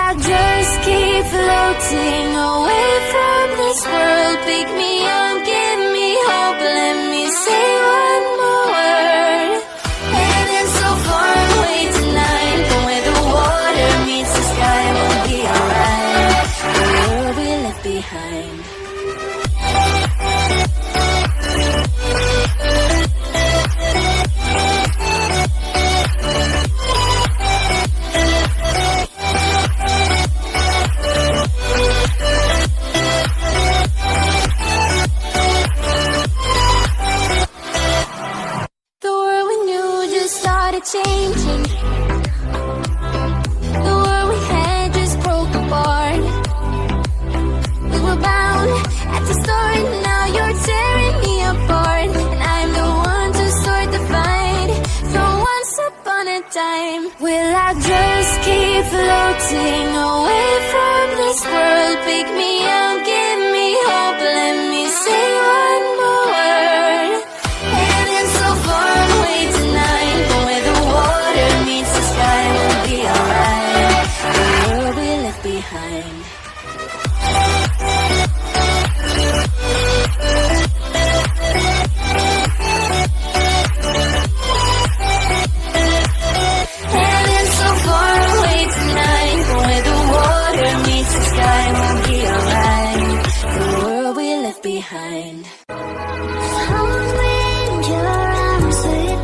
I just keep floating away from this world? Pick me up, give me hope, let me say one more word. Heaven so far away tonight, but where the water meets the sky, we'll be alright. The world we left behind. Changing. The world we had just broke apart. We were bound at the start, now you're tearing me apart. And I'm the one to start the fight from once upon a time. Will I just keep floating away from this world? Pick me up, give me hope, let me say one more word. Heaven's so far away tonight, but where the water meets the sky, we'll be alright. The world we left behind. Heaven's so far away tonight, but where the water meets the sky, we'll be alright. The world we left behind. Hold me in your arms, sweet.